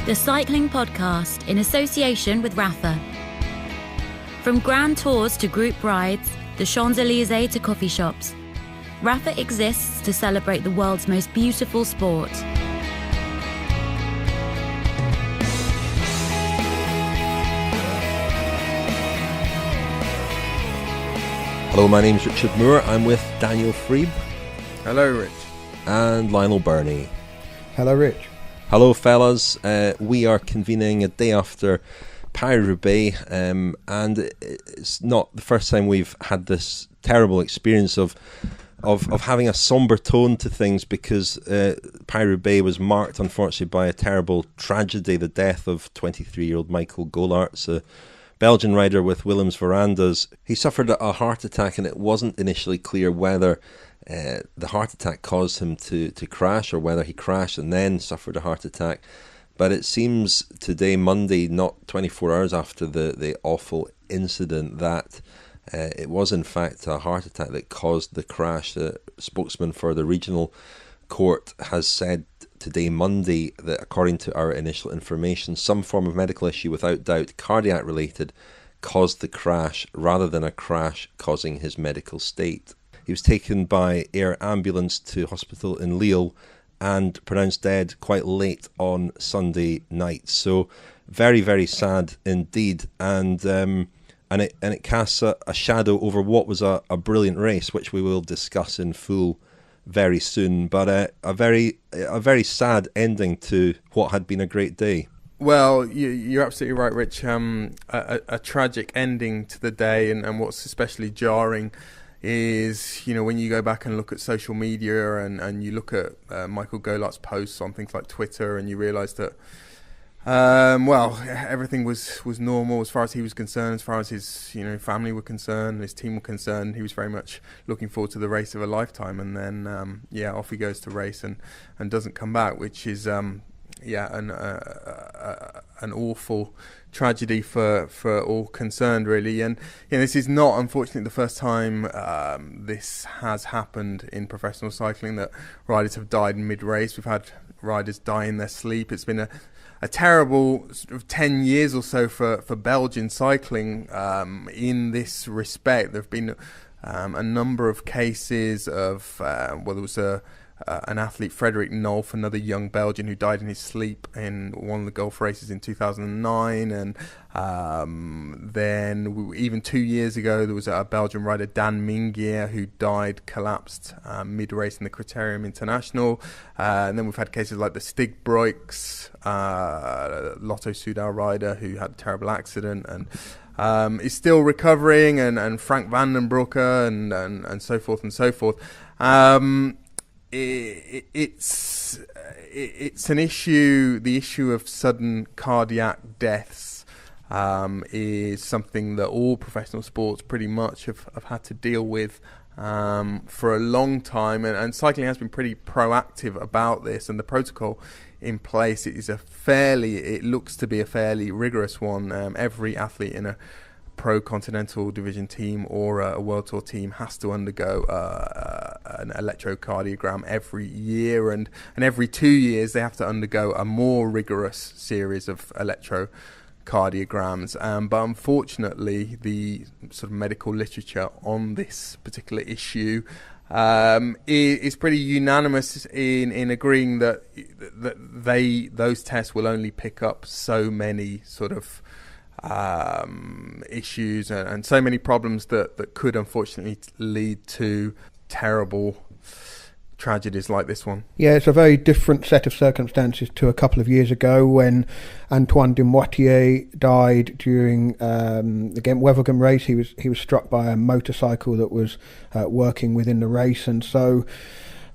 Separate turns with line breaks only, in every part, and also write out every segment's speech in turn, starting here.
the cycling podcast in association with Rafa. From grand tours to group rides, the Champs-Élysées to coffee shops, Rafa exists to celebrate the world's most beautiful sport.
Hello, my name's Richard Moore. I'm with Daniel Freeb.
Hello, Rich.
And Lionel Burney.
Hello, Rich.
Hello, fellas. We are convening a day after Paris Roubaix, and it's not the first time we've had this terrible experience of having a somber tone to things, because Paris Roubaix was marked, unfortunately, by a terrible tragedy, the death of 23-year-old Michael Golarts, a Belgian rider with Willems Verandas. He suffered a heart attack, and it wasn't initially clear whether the heart attack caused him to crash, or whether he crashed and then suffered a heart attack. But it seems today, Monday, not 24 hours after the awful incident, that it was in fact a heart attack that caused the crash. The spokesman for the regional court has said today, Monday, that according to our initial information, some form of medical issue, without doubt cardiac related, caused the crash rather than a crash causing his medical state. He was taken by air ambulance to hospital in Lille and pronounced dead quite late on Sunday night. So very, very sad indeed, and it casts a shadow over what was a brilliant race, which we will discuss in full very soon, but a very sad ending to what had been a great day.
Well, you're absolutely right, Rich. A tragic ending to the day, and what's especially jarring is, when you go back and look at social media and you look at Michael Golart's posts on things like Twitter, and you realise that everything was normal as far as he was concerned, as far as his family were concerned, his team were concerned. He was very much looking forward to the race of a lifetime, and then off he goes to race and doesn't come back, which is an awful tragedy for all concerned, really. And this is not, unfortunately, the first time this has happened in professional cycling, that riders have died mid-race. We've had riders die in their sleep. It's been a terrible sort of 10 years or so for Belgian cycling in this respect. There have been a number of cases of, there was an athlete, Frederick Nolf, another young Belgian, who died in his sleep in one of the Gulf races in 2009. And then even 2 years ago, there was a Belgian rider, Dan Mingier, who collapsed mid-race in the Criterium International. And then we've had cases like the Stig Broix, Lotto Soudal rider, who had a terrible accident and is still recovering, and Frank van den Broeke, and so forth and so forth. It's an issue. The issue of sudden cardiac deaths is something that all professional sports pretty much have had to deal with for a long time, and cycling has been pretty proactive about this, and the protocol in place it looks to be a fairly rigorous one. Every athlete in a pro continental division team or a world tour team has to undergo an electrocardiogram every year, and every 2 years they have to undergo a more rigorous series of electrocardiograms. But unfortunately, the sort of medical literature on this particular issue is pretty unanimous in agreeing that those tests will only pick up so many sort of issues and so many problems that could unfortunately lead to terrible tragedies like this one.
Yeah, it's a very different set of circumstances to a couple of years ago when Antoine Demoitier died during the Ghent-Wevelgem race. He was struck by a motorcycle that was working within the race, and so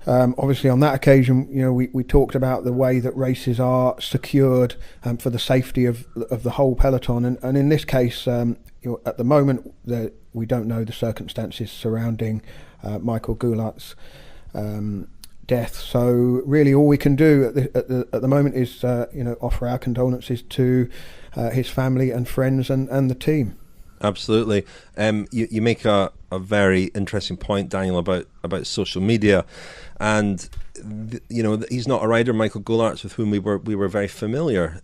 obviously on that occasion, we talked about the way that races are secured for the safety of the whole peloton, and in this case, at the moment, we don't know the circumstances surrounding Michael Goulart's death. So really, all we can do at the moment is offer our condolences to his family and friends and the team.
Absolutely. You make a very interesting point, Daniel, about social media, and he's not a rider, Michael Golartz, with whom we were very familiar.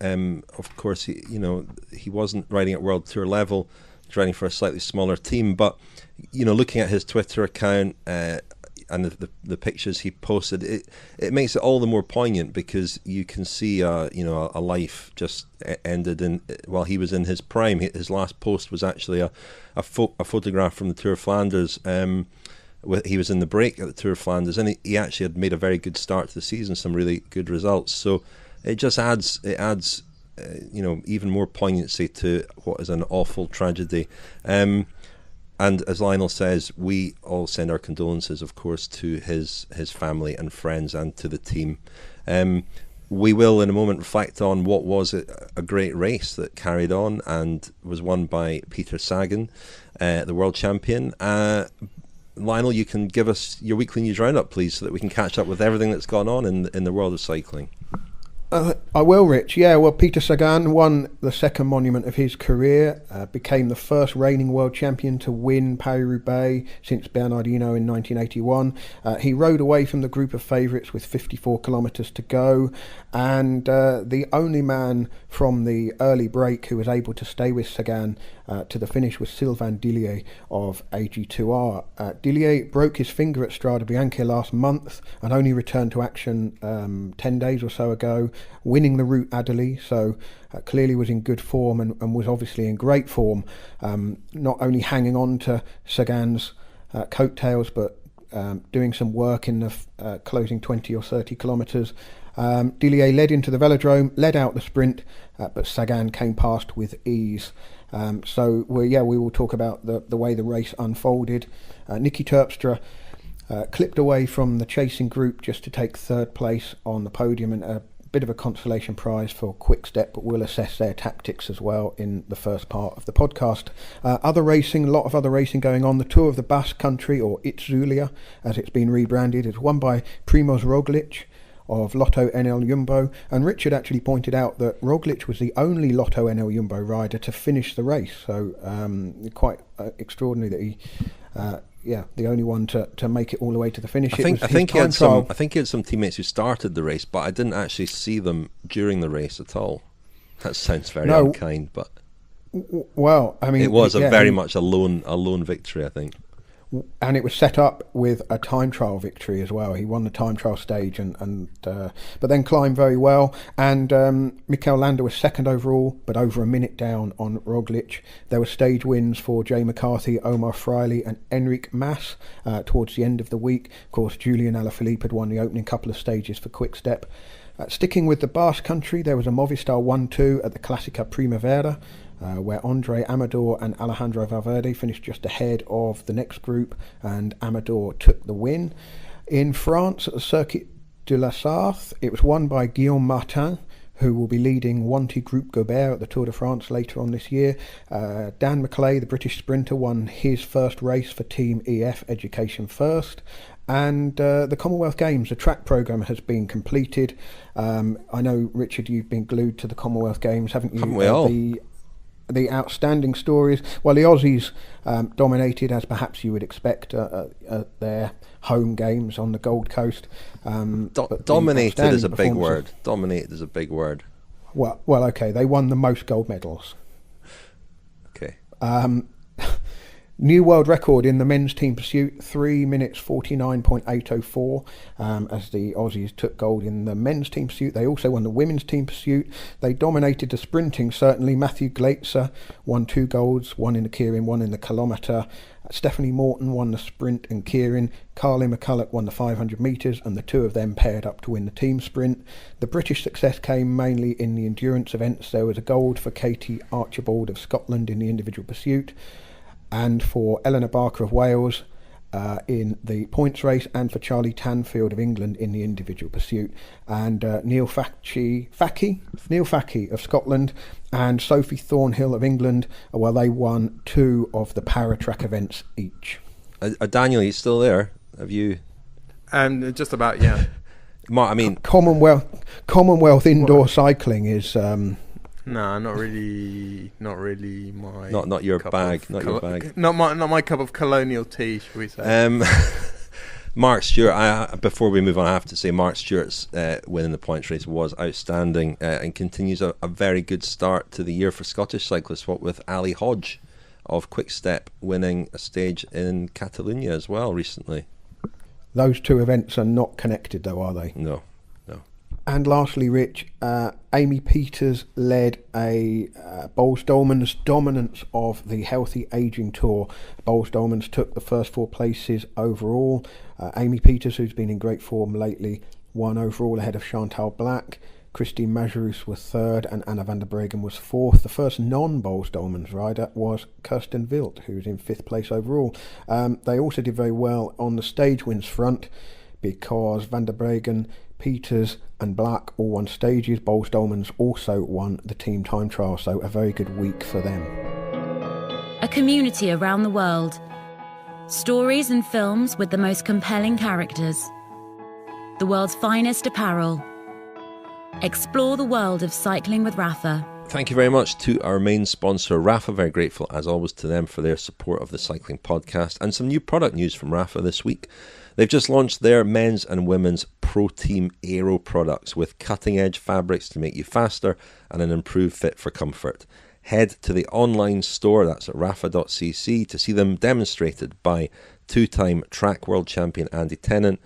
Of course, he wasn't riding at World Tour level; he's riding for a slightly smaller team. But looking at his Twitter account and the pictures he posted, it makes it all the more poignant, because you can see a life just ended while he was in his prime. His last post was actually a photograph from the Tour of Flanders. He was in the break at the Tour of Flanders, and he actually had made a very good start to the season, some really good results. So it just adds even more poignancy to what is an awful tragedy. And as Lionel says, we all send our condolences, of course, to his family and friends and to the team. We will, in a moment, reflect on what was a great race that carried on and was won by Peter Sagan, the world champion. Lionel, you can give us your weekly news roundup, please, so that we can catch up with everything that's gone on in the world of cycling.
I will, Rich. Yeah, well, Peter Sagan won the second monument of his career, became the first reigning world champion to win Paris Roubaix since Bernardino in 1981. He rode away from the group of favourites with 54 kilometres to go, and the only man from the early break who was able to stay with Sagan to the finish was Sylvain Dillier of AG2R. Dillier broke his finger at Strade Bianche last month and only returned to action 10 days or so ago, winning the Route Adderley, so clearly was in good form and was obviously in great form, not only hanging on to Sagan's coattails, but doing some work in the closing 20 or 30 kilometres. Dillier led into the velodrome, led out the sprint, but Sagan came past with ease. So we will talk about the way the race unfolded. Nicky Terpstra clipped away from the chasing group just to take third place on the podium, and a bit of a consolation prize for Quick Step, but we'll assess their tactics as well in the first part of the podcast. Other racing, a lot of other racing going on. The Tour of the Basque Country, or Itzulia as it's been rebranded, is won by Primoz Roglic of Lotto NL Jumbo, and Richard actually pointed out that Roglic was the only Lotto NL Jumbo rider to finish the race, so quite extraordinary that he the only one to make it all the way to the finish.
I think he had some teammates who started the race, but I didn't actually see them during the race at all. That sounds very unkind, but
well, I mean,
it was very much a lone victory, I think.
And it was set up with a time trial victory as well. He won the time trial stage, but then climbed very well. And Mikel Landa was second overall, but over a minute down on Roglic. There were stage wins for Jay McCarthy, Omar Freiley, and Enric Mas towards the end of the week. Of course, Julian Alaphilippe had won the opening couple of stages for Quick Step. Sticking with the Basque Country, there was a Movistar 1-2 at the Classica Primavera, where Andre Amador and Alejandro Valverde finished just ahead of the next group, and Amador took the win. In France, at the Circuit de la Sarthe, it was won by Guillaume Martin, who will be leading Wanty Group Gobert at the Tour de France later on this year. Dan McClay, the British sprinter, won his first race for Team EF Education First. And the Commonwealth Games, the track programme has been completed. I know, Richard, you've been glued to the Commonwealth Games, haven't you?
Haven't we all?
The outstanding stories. Well, the Aussies dominated, as perhaps you would expect, at their home games on the Gold Coast.
Dominated is a big word. Dominated is a big word.
Well, okay. They won the most gold medals.
Okay.
New world record in the men's team pursuit, 3 minutes 49.804, as the Aussies took gold in the men's team pursuit. They also won the women's team pursuit. They dominated the sprinting, certainly. Matthew Glaetzer won 2 golds, one in the Keirin, one in the kilometre. Stephanie Morton won the sprint and Keirin. Carly McCulloch won the 500 metres, and the two of them paired up to win the team sprint. The British success came mainly in the endurance events. There was a gold for Katie Archibald of Scotland in the individual pursuit, and for Eleanor Barker of Wales in the points race, and for Charlie Tanfield of England in the individual pursuit. And Neil Fachy of Scotland and Sophie Thornhill of England, well, they won 2 of the para-track events each.
Daniel, are you still there? Have you?
Just about, yeah.
I mean,
Commonwealth indoor cycling is
No, not really my.
Not your bag. Not your bag.
Not my cup of colonial tea, shall we say?
Mark Stewart. Before we move on, I have to say Mark Stewart's win in the points race was outstanding and continues a very good start to the year for Scottish cyclists. What with Ali Hodge of Quick Step winning a stage in Catalonia as well recently.
Those two events are not connected, though, are they?
No.
And lastly, Rich, Amy Peters led a Boels Dolmans dominance of the Healthy Aging Tour. Boels Dolmans took the first 4 places overall. Amy Peters, who's been in great form lately, won overall ahead of Chantal Black. Christine Majerus was 3rd and Anna van der Breggen was 4th. The first non-Boels Dolmans rider was Kirsten Wild, who was in 5th place overall. They also did very well on the stage wins front because van der Breggen, Peters and Black all won stages. Boels Dolmans also won the team time trial, so a very good week for them.
A community around the world. Stories and films with the most compelling characters. The world's finest apparel. Explore the world of cycling with Rapha.
Thank you very much to our main sponsor, Rapha. Very grateful, as always, to them for their support of the Cycling Podcast. And some new product news from Rapha this week. They've just launched their men's and women's Pro Team Aero products with cutting-edge fabrics to make you faster and an improved fit for comfort. Head to the online store, that's at rapha.cc, to see them demonstrated by 2-time track world champion Andy Tennant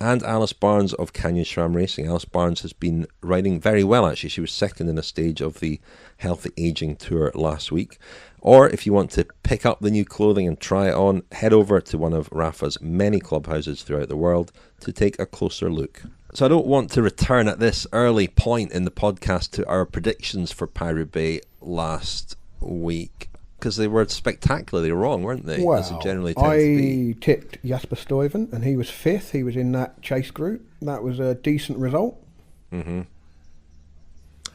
and Alice Barnes of Canyon SRAM Racing. Alice Barnes has been riding very well, actually. She was 2nd in a stage of the Healthy Aging Tour last week. Or if you want to pick up the new clothing and try it on, head over to one of Rapha's many clubhouses throughout the world to take a closer look. So I don't want to return at this early point in the podcast to our predictions for Paris Roubaix last week, because they were spectacularly wrong, weren't they?
Well,
as they generally tend to be.
I tipped Jasper Stuyven and he was 5th. He was in that chase group. That was a decent result.
Mm-hmm.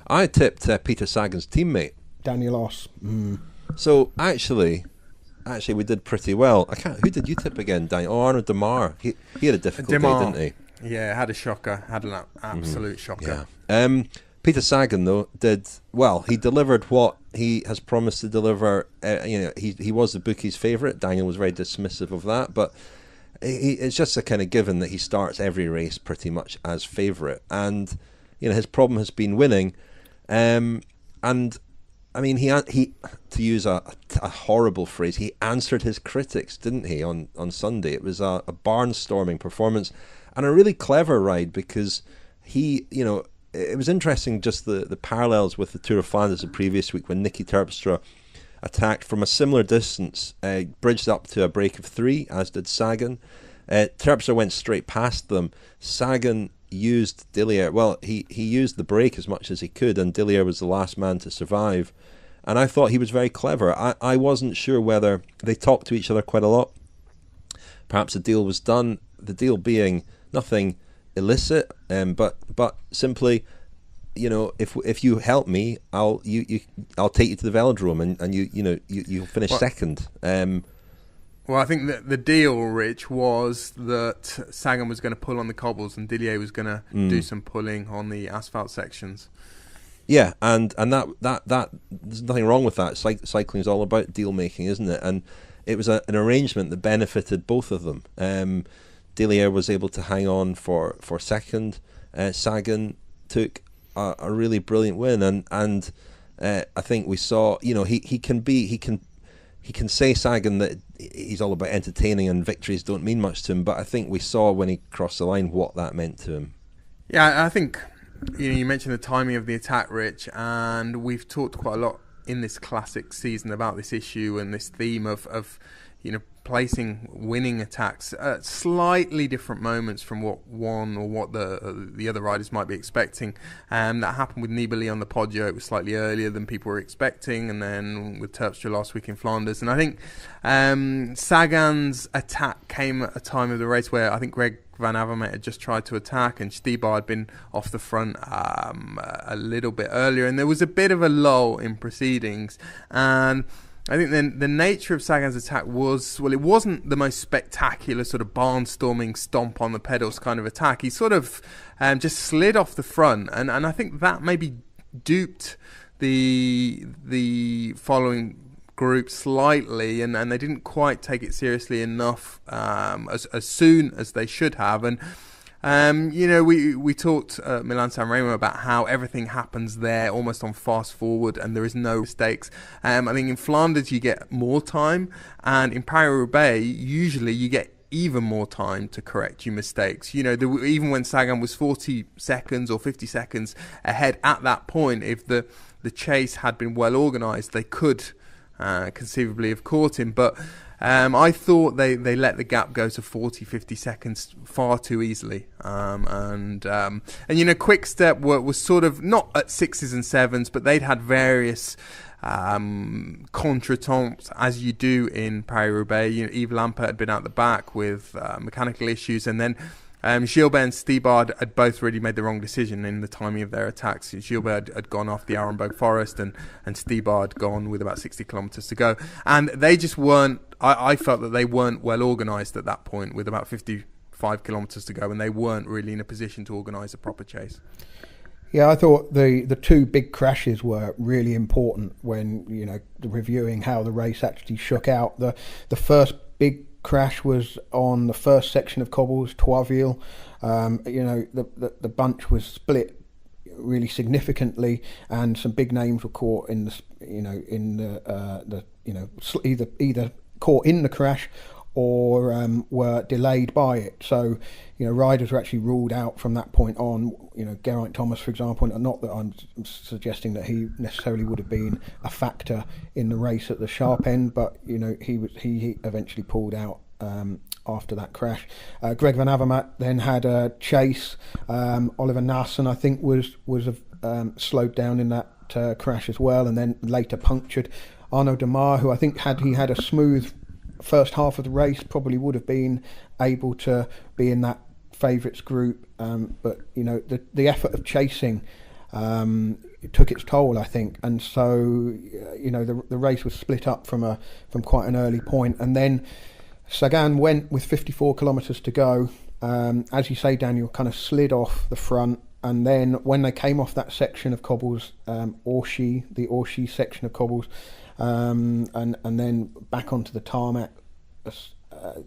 I tipped Peter Sagan's teammate,
Daniel Oss.
So actually we did pretty well. Who did you tip again, Daniel? Oh, Arnaud Demar. He had a difficult day, didn't he?
Yeah, had a shocker. Had an absolute shocker.
Yeah. Peter Sagan, though, did well. He delivered what he has promised to deliver. He was the bookies' favourite. Daniel was very dismissive of that, but it's just a kind of given that he starts every race pretty much as favourite. And his problem has been winning. And I mean, he to use a horrible phrase, he answered his critics, didn't he, on Sunday? It was a barnstorming performance and a really clever ride because it was interesting just the parallels with the Tour of Flanders the previous week when Nicky Terpstra attacked from a similar distance, bridged up to a break of 3, as did Sagan. Terpstra went straight past them. Sagan used Dillier. Well, he used the break as much as he could, and Dillier was the last man to survive. And I thought he was very clever. I wasn't sure whether they talked to each other quite a lot. Perhaps a deal was done. The deal being nothing illicit, but simply, if you help me, I'll take you to the velodrome, and you'll finish second.
Well, I think that the deal, Rich, was that Sagan was going to pull on the cobbles and Dillier was going to do some pulling on the asphalt sections.
Yeah, and that there's nothing wrong with that. Cycling is all about deal making, isn't it? And it was an arrangement that benefited both of them. Dillier was able to hang on for second. Sagan took a really brilliant win, and I think we saw, he can say, Sagan, that he's all about entertaining and victories don't mean much to him, but I think we saw when he crossed the line what that meant to him.
Yeah, I think you mentioned the timing of the attack, Rich, and we've talked quite a lot in this classic season about this issue and this theme of placing winning attacks at slightly different moments from what one or what the other riders might be expecting. That happened with Nibali on the Poggio. It was slightly earlier than people were expecting, and then with Terpstra last week in Flanders. And I think Sagan's attack came at a time of the race where I think Greg Van Avermaet had just tried to attack, and Stybar had been off the front a little bit earlier, and there was a bit of a lull in proceedings. And I think then the nature of Sagan's attack was, well, it wasn't the most spectacular sort of barnstorming stomp on the pedals kind of attack. He sort of just slid off the front, and I think that maybe duped the following group slightly, and they didn't quite take it seriously enough as soon as they should have. And we talked at Milan-San Remo about how everything happens there almost on fast forward and there is no mistakes. I think in Flanders you get more time, and in Paris Roubaix usually you get even more time to correct your mistakes. Even when Sagan was 40 seconds or 50 seconds ahead at that point, if the chase had been well organised, they could conceivably have caught him. But I thought they let the gap go to 40, 50 seconds far too easily. And Quick Step was sort of not at 6s and 7s, but they'd had various contretemps, as you do in Paris-Roubaix. Yves Lampert had been out the back with mechanical issues, and then Gilbert and Stibard had both really made the wrong decision in the timing of their attacks. Gilbert had gone off the Arenberg Forest, and Stibard gone with about 60 kilometres to go. And they just weren't, I felt that they weren't well organised at that point with about 55 kilometres to go, and they weren't really in a position to organise a proper chase.
Yeah, I thought the two big crashes were really important when, reviewing how the race actually shook out. The first big crash was on the first section of cobbles, Troisville. The bunch was split really significantly, and some big names were caught in either caught in the crash or were delayed by it. So, riders were actually ruled out from that point on. Geraint Thomas, for example, not that I'm suggesting that he necessarily would have been a factor in the race at the sharp end, but he eventually pulled out after that crash. Greg Van Avermaet then had a chase. Oliver Naassen, I think, was slowed down in that crash as well, and then later punctured. Arnaud Demar, who I think had a smooth first half of the race, probably would have been able to be in that favourites group, but the effort of chasing it took its toll, I think, and so the race was split up from quite an early point, and then Sagan went with 54 kilometres to go. As you say, Daniel, kind of slid off the front, and then when they came off that section of cobbles, the Orchy section of cobbles, and then back onto the tarmac,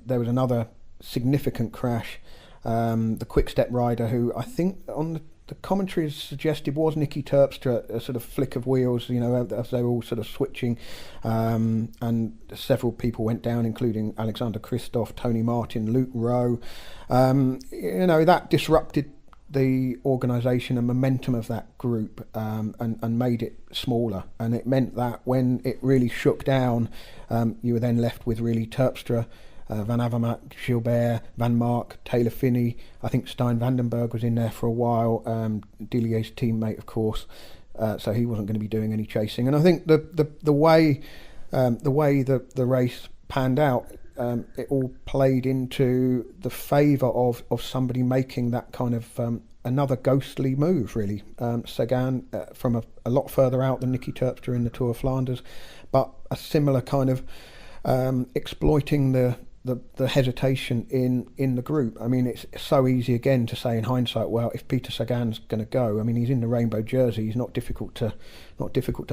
there was another significant crash. The Quick Step rider, who I think on the commentary suggested was Nicky Terpstra, a sort of flick of wheels, as they were all sort of switching, and several people went down, including Alexander Kristoff, Tony Martin, Luke Rowe. That disrupted the organisation and momentum of that group, and made it smaller, and it meant that when it really shook down, you were then left with really Terpstra, Van Avermaet, Gilbert, Van Mark, Taylor Phinney. I think Stein Vandenberg was in there for a while, Dilier's teammate, of course, so he wasn't going to be doing any chasing. And I think the way the race panned out, it all played into the favour of somebody making that kind of another ghostly move, really. Sagan from a lot further out than Nicky Terpstra in the Tour of Flanders, but a similar kind of exploiting the hesitation in the group. I mean, it's so easy again to say in hindsight, well, if Peter Sagan's going to go, I mean, he's in the rainbow jersey, he's not difficult to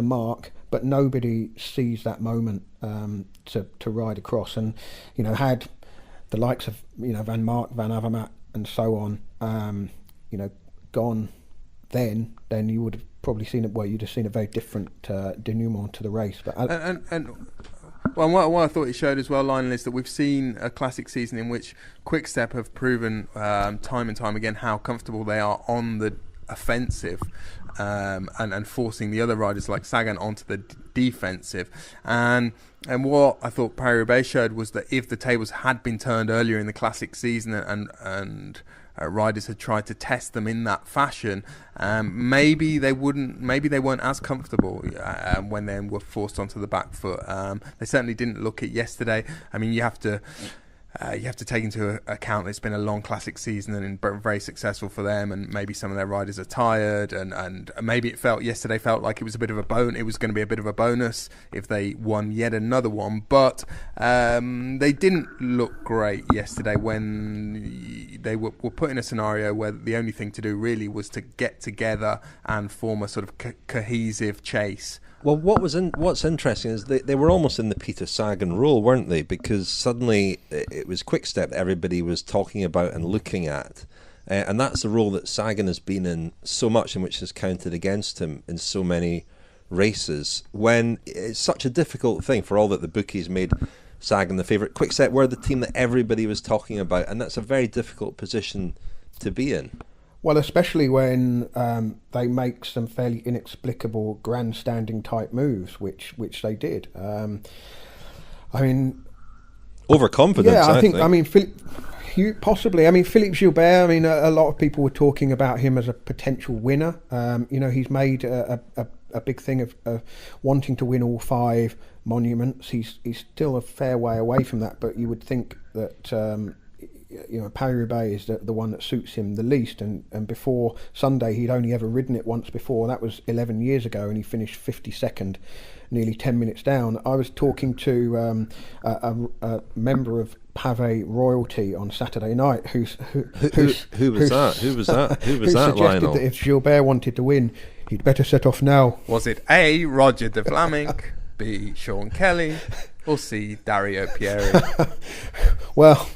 mark, but nobody sees that moment to ride across. And had the likes of Van Mark, Van Avermaet, and so on, gone, then you would have probably seen it. Well, you'd have seen a very different denouement to the race. But
Well, what I thought it showed as well, Lionel, is that we've seen a classic season in which Quick Step have proven time and time again how comfortable they are on the offensive, and forcing the other riders like Sagan onto the defensive. And what I thought Paris-Roubaix showed was that if the tables had been turned earlier in the classic season and riders had tried to test them in that fashion, maybe they weren't as comfortable when they were forced onto the back foot. They certainly didn't look it yesterday. I mean, you have to you have to take into account it's been a long classic season and very successful for them, and maybe some of their riders are tired, and maybe yesterday felt like it was a bit of a it was going to be a bit of a bonus if they won yet another one, but they didn't look great yesterday when they were put in a scenario where the only thing to do really was to get together and form a sort of cohesive chase.
Well, what's interesting is they were almost in the Peter Sagan role, weren't they? Because suddenly it was Quick-Step that everybody was talking about and looking at. And that's the role that Sagan has been in so much, and which has counted against him in so many races, when it's such a difficult thing, for all that the bookies made Sagan the favourite. Quick-Step were the team that everybody was talking about, and that's a very difficult position to be in.
Well, especially when they make some fairly inexplicable grandstanding type moves, which they did. I mean,
overconfidence.
Yeah, I think. I mean, possibly. I mean, Philippe Gilbert. I mean, a lot of people were talking about him as a potential winner. He's made a big thing of wanting to win all 5 monuments. He's still a fair way away from that, but you would think that. Paris Roubaix is the one that suits him the least, and before Sunday he'd only ever ridden it once before. That was 11 years ago, and he finished 52nd, nearly 10 minutes down. I was talking to a member of Pavé royalty on Saturday night who was that,
suggested
Lionel? That if Gilbert wanted to win, he'd better set off now.
Was it A, Roger de Vlaminck, B, Sean Kelly, or C, Dario Pieri?
Well,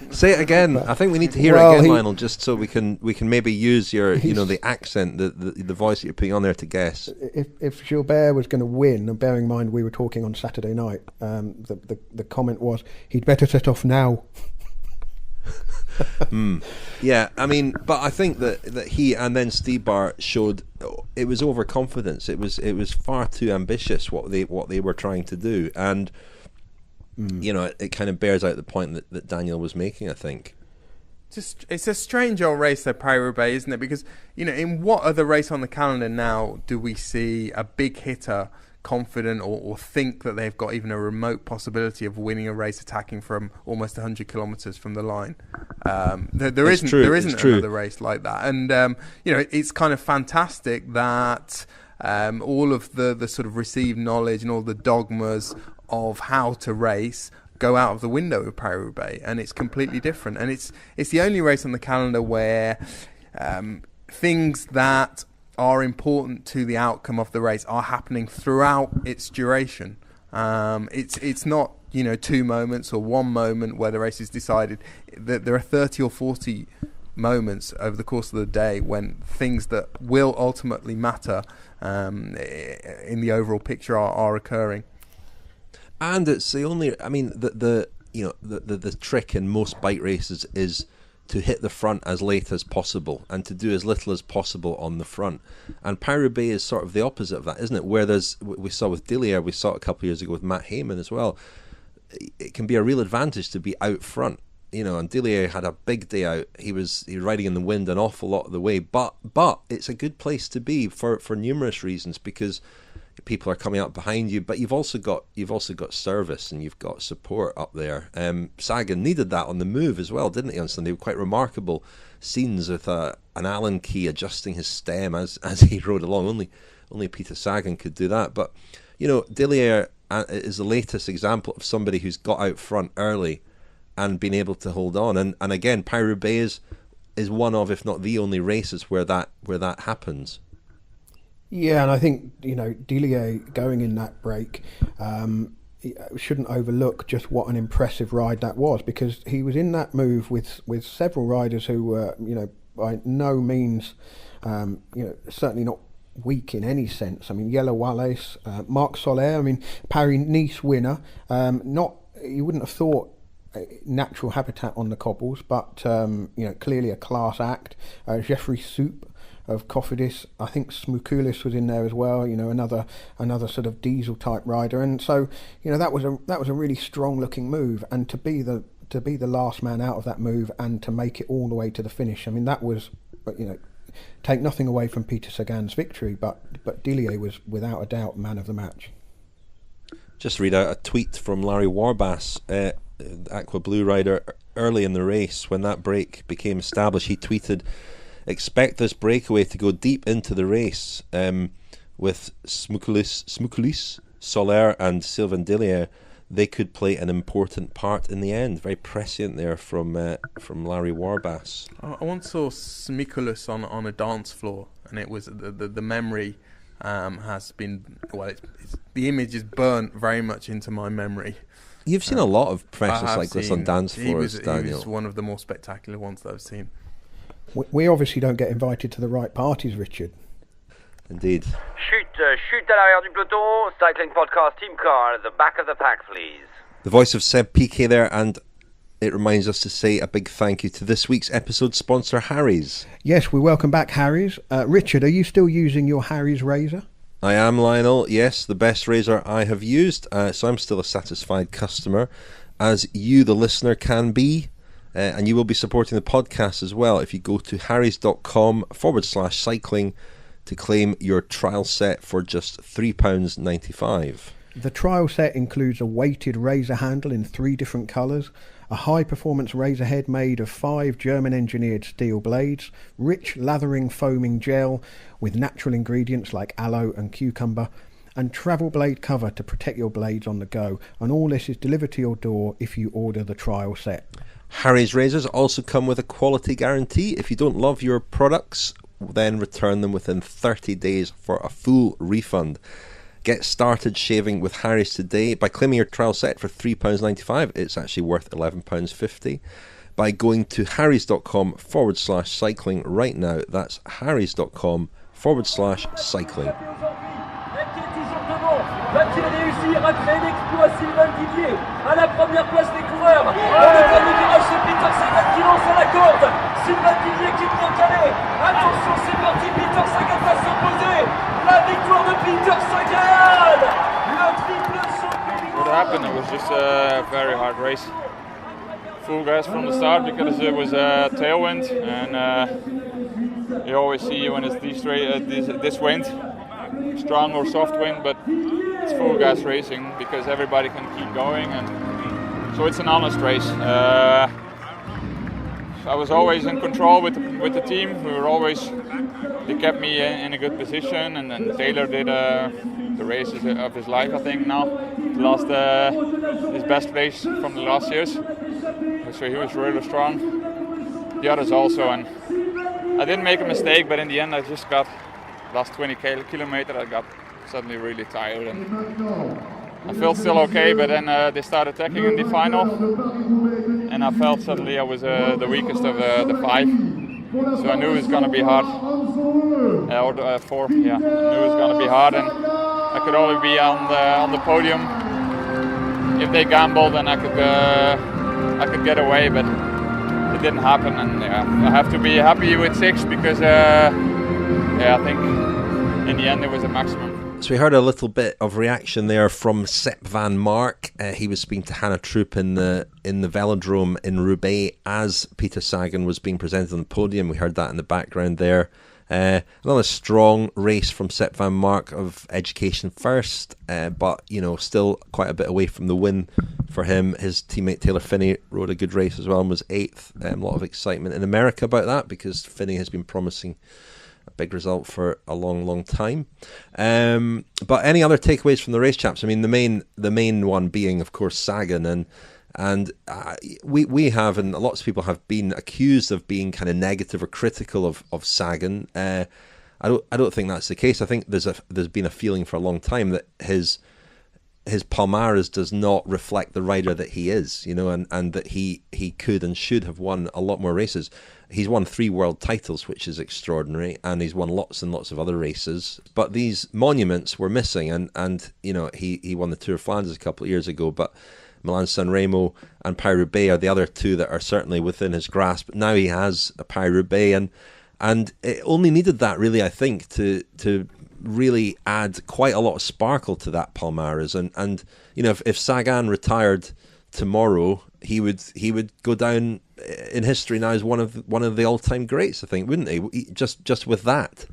say it again. I think we need to hear it again, Lionel, just so we can maybe use your the accent, the voice that you're putting on there to guess.
If Gilbert was going to win, and bearing in mind we were talking on Saturday night, the comment was he'd better set off now.
Yeah, I mean, but I think that he and then Stybar showed it was overconfidence. It was far too ambitious what they were trying to do, and it kind of bears out the point that Daniel was making, I think.
It's a strange old race, though, Paris-Roubaix, isn't it? Because in what other race on the calendar now do we see a big hitter confident or think that they've got even a remote possibility of winning a race attacking from almost 100 kilometres from the line? There isn't another race like that, and it's kind of fantastic that all of the sort of received knowledge and all the dogmas of how to race go out of the window with Paris-Roubaix, and it's completely different. And it's the only race on the calendar where things that are important to the outcome of the race are happening throughout its duration. It's not 2 moments or 1 moment where the race is decided. There are 30 or 40 moments over the course of the day when things that will ultimately matter in the overall picture are occurring.
And it's the only. I mean, the trick in most bike races is to hit the front as late as possible and to do as little as possible on the front. And Paris-Roubaix is sort of the opposite of that, isn't it? Where we saw with Dillier, we saw it a couple of years ago with Matt Heyman as well. It can be a real advantage to be out front. And Dillier had a big day out. He was riding in the wind an awful lot of the way, but it's a good place to be for numerous reasons, because people are coming up behind you, but you've also got service and you've got support up there. Sagan needed that on the move as well, didn't he, on Sunday? Quite remarkable scenes with an Allen key adjusting his stem as he rode along. Only Peter Sagan could do that. But Dillier is the latest example of somebody who's got out front early and been able to hold on. And again, Paris-Roubaix is one of, if not the only, races where that happens.
Yeah, and I think Dillier going in that break shouldn't overlook just what an impressive ride that was, because he was in that move with several riders who were by no means certainly not weak in any sense. I mean, Yella Wallace, Marc Soler, I mean, Paris-Nice winner, you wouldn't have thought natural habitat on the cobbles, but clearly a class act. Geoffrey Soup of Cofidis, I think Smukoulis was in there as well. Another sort of diesel type rider, and so that was a really strong looking move. And to be the last man out of that move and to make it all the way to the finish, I mean, that was take nothing away from Peter Sagan's victory, but Dillier was without a doubt man of the match.
Just read out a tweet from Larry Warbass. Aqua Blue rider, early in the race, when that break became established, he tweeted, "Expect this breakaway to go deep into the race with Smukulis, Soler and Sylvain Dillier. They could play an important part in the end." Very prescient there from Larry Warbass.
I once saw Smiculus on a dance floor, and it was the memory has been, well, the image is burnt very much into my memory.
You've seen a lot of professional cyclists on dance floors, Daniel.
He was one of the more spectacular ones that I've seen.
We obviously don't get invited to the right parties, Richard.
Indeed.
Chute à l'arrière du peloton, cycling podcast team car at the back of the pack, please.
The voice of Seb Piquet there, and it reminds us to say a big thank you to this week's episode sponsor, Harry's.
Yes, we welcome back Harry's. Richard, are you still using your Harry's razor?
I am, Lionel. Yes, the best razor I have used, so I'm still a satisfied customer, as you, the listener, can be. And you will be supporting the podcast as well if you go to harrys.com/cycling to claim your trial set for just £3.95.
The trial set includes a weighted razor handle in 3 different colours, a high-performance razor head made of 5 German-engineered steel blades, rich lathering foaming gel with natural ingredients like aloe and cucumber, and travel blade cover to protect your blades on the go. And all this is delivered to your door if you order the trial set.
Harry's razors also come with a quality guarantee. If you don't love your products, then return them within 30 days for a full refund. Get started shaving with Harry's today by claiming your trial set for £3.95. It's actually worth £11.50 by going to harrys.com/cycling right now. That's harrys.com/cycling.
Va-t-il réussir à créer l'exploit Sylvain Didier à la première place des coureurs? Dans le dernier virage, c'est Peter Sagan qui lance à la corde. Sylvain Didier qui est bien calé. Attention, c'est parti, Peter Sagan va s'imposer. La victoire de Peter Sagan. Le triple champion.
What happened? It was just a very hard race. Full gas from the start because it was a tailwind, and you always see when it's this wind, strong or soft wind, but it's full gas racing because everybody can keep going, and so it's an honest race. I was always in control with the team. They kept me in a good position, and then Taylor did the races of his life, I think. Now he lost his best race from the last years, so he was really strong. The others also, and I didn't make a mistake, but in the end I just got last 20 kilometers. I got suddenly really tired, and I felt still okay, but then they started attacking in the final, and I felt suddenly I was the weakest of the 5, so I knew it was going to be hard, or the 4, yeah, I knew it was going to be hard, and I could only be on the podium. If they gambled, then I could get away, but it didn't happen, and I have to be happy with 6 because I think in the end it was a maximum.
So we heard a little bit of reaction there from Sepp van Mark. He was speaking to Hannah Troop in the velodrome in Roubaix as Peter Sagan was being presented on the podium. We heard that in the background there. Another strong race from Sepp van Mark of education first, but still quite a bit away from the win for him. His teammate Taylor Phinney rode a good race as well and was 8th. A lot of excitement in America about that because Phinney has been promising a big result for a long time. But any other takeaways from the race, chaps? I mean, the main one being, of course, Sagan, and we have, and lots of people have been accused of being kind of negative or critical of Sagan. I don't think that's the case. I think there's been a feeling for a long time that his palmares does not reflect the rider that he is, and that he could and should have won a lot more races. He's won 3 world titles, which is extraordinary, and he's won lots and lots of other races. But these monuments were missing, and he won the Tour of Flanders a couple of years ago, but Milan-San Remo and Paris Roubaix are the other 2 that are certainly within his grasp. Now he has a Paris Roubaix, and it only needed that, really, I think, to really add quite a lot of sparkle to that palmares. And if Sagan retired tomorrow, he would go down in history now as one of the all-time greats, I think, wouldn't he? Just with that.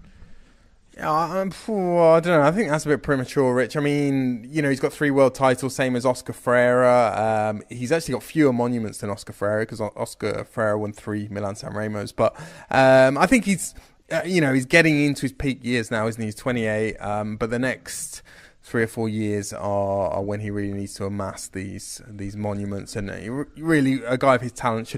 I don't know. I think that's a bit premature, Rich. I mean, he's got 3 world titles, same as Oscar Freire. He's actually got fewer monuments than Oscar Freire because Oscar Freire won 3 Milan-San Remos. But I think he's getting into his peak years now, isn't he? He's 28. But the next 3 or 4 years are when he really needs to amass these monuments. And really, a guy of his talent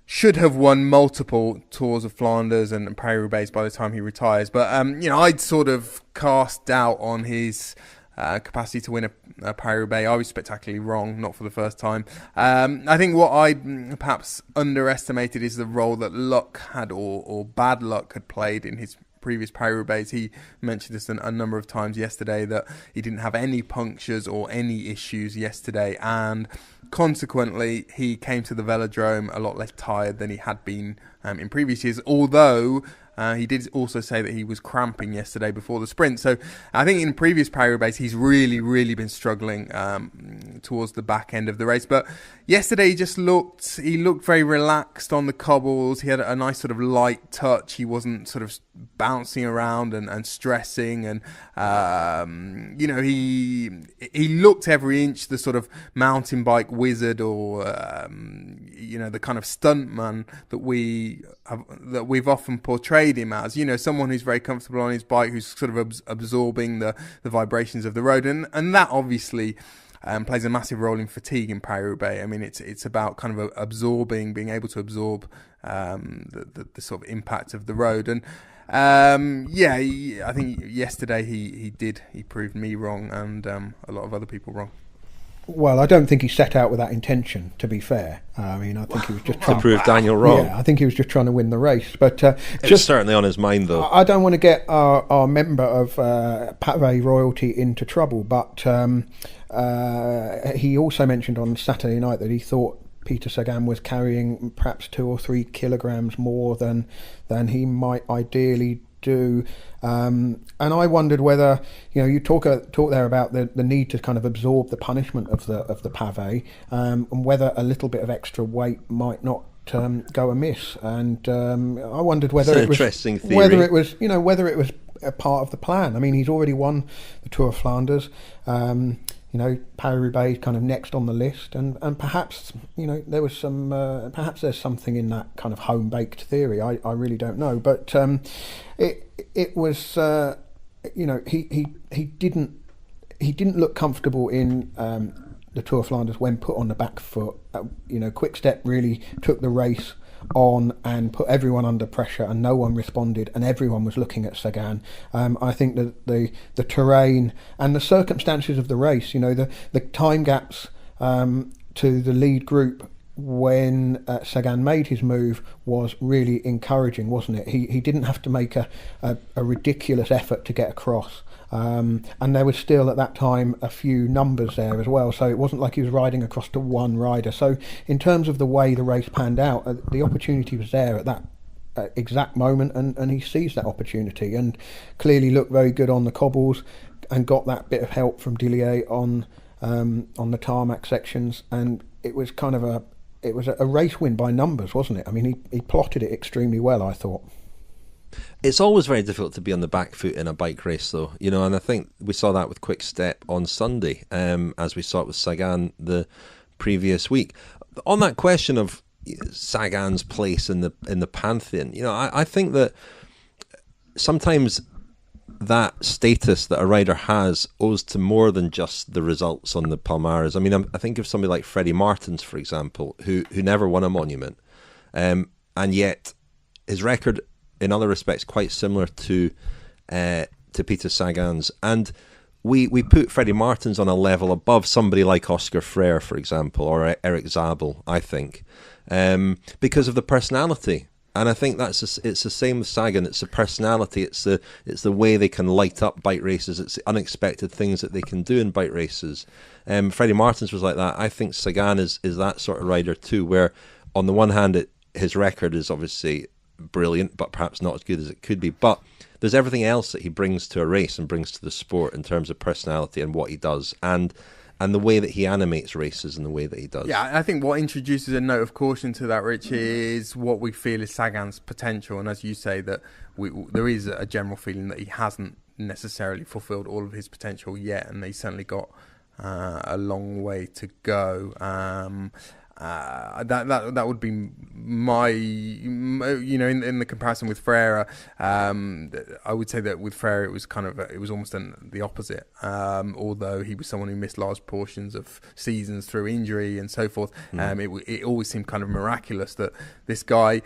should have won multiple Tours of Flanders and Paris Roubaix by the time he retires. But I'd sort of cast doubt on his capacity to win a Paris Roubaix. I was spectacularly wrong, not for the first time. I think what I perhaps underestimated is the role that luck had, or bad luck had played in his previous Paris Roubaix. He mentioned this a number of times yesterday, that he didn't have any punctures or any issues yesterday, and consequently he came to the velodrome a lot less tired than he had been in previous years, although he did also say that he was cramping yesterday before the sprint. So I think in previous Paris Roubaix he's really been struggling towards the back end of the race. But yesterday he looked very relaxed on the cobbles. He had a nice sort of light touch. He wasn't sort of bouncing around and stressing, and he looked every inch the sort of mountain bike wizard, or the kind of stuntman that we've often portrayed him as. Someone who's very comfortable on his bike, who's sort of absorbing the vibrations of the road, and that obviously plays a massive role in fatigue in Paris Roubaix. I mean, it's about kind of being able to absorb the sort of impact of the road. And I think yesterday he proved me wrong, and a lot of other people wrong.
Well, I don't think he set out with that intention, to be fair. I mean, I think he was just trying
to prove Daniel wrong.
Yeah, I think he was just trying to win the race. But
it's certainly on his mind, though.
I don't want to get our member of Pavé royalty into trouble, but he also mentioned on Saturday night that he thought Peter Sagan was carrying perhaps 2 or 3 kilograms more than he might ideally do, and I wondered whether you talk there about the need to kind of absorb the punishment of the pavé, and whether a little bit of extra weight might not go amiss. And I wondered whether it was whether it was a part of the plan. I mean, he's already won the Tour of Flanders. Paris-Roubaix kind of next on the list, and perhaps there was some perhaps there's something in that kind of home-baked theory. I really don't know, but it was he didn't look comfortable in the Tour of Flanders when put on the back foot. Quick Step really took the race on and put everyone under pressure, and no one responded, and everyone was looking at Sagan. I think that the terrain and the circumstances of the race, the time gaps to the lead group when Sagan made his move was really encouraging, wasn't it? He didn't have to make a ridiculous effort to get across. And there was still at that time a few numbers there as well, so it wasn't like he was riding across to one rider. So in terms of the way the race panned out, the opportunity was there at that exact moment, and he seized that opportunity and clearly looked very good on the cobbles and got that bit of help from Dillier on the tarmac sections, and it was kind of a race win by numbers, wasn't it? I mean, he plotted it extremely well, I thought.
It's always very difficult to be on the back foot in a bike race, though, and I think we saw that with Quick Step on Sunday, as we saw it with Sagan the previous week. On that question of Sagan's place in the pantheon, I think that sometimes that status that a rider has owes to more than just the results on the Palmares. I mean, I think of somebody like Freddie Martins, for example, who never won a monument, and yet his record in other respects quite similar to Peter Sagan's, and we put Freddie Martins on a level above somebody like Oscar Freire, for example, or Eric Zabel, I think, because of the personality. And I think it's the same with Sagan. It's the personality. It's the way they can light up bike races. It's the unexpected things that they can do in bike races. Freddie Martins was like that. I think Sagan is that sort of rider too, where on the one hand his record is obviously brilliant, but perhaps not as good as it could be. But there's everything else that he brings to a race and brings to the sport in terms of personality and what he does. And the way that he animates races and the way that he does.
Yeah, I think what introduces a note of caution to that, Rich, is what we feel is Sagan's potential. And as you say, that there is a general feeling that he hasn't necessarily fulfilled all of his potential yet, and he's certainly got a long way to go. That would be my, in the comparison with Freire, I would say that with Freire it was almost the opposite. Although he was someone who missed large portions of seasons through injury and so forth, it always seemed kind of miraculous that this guy,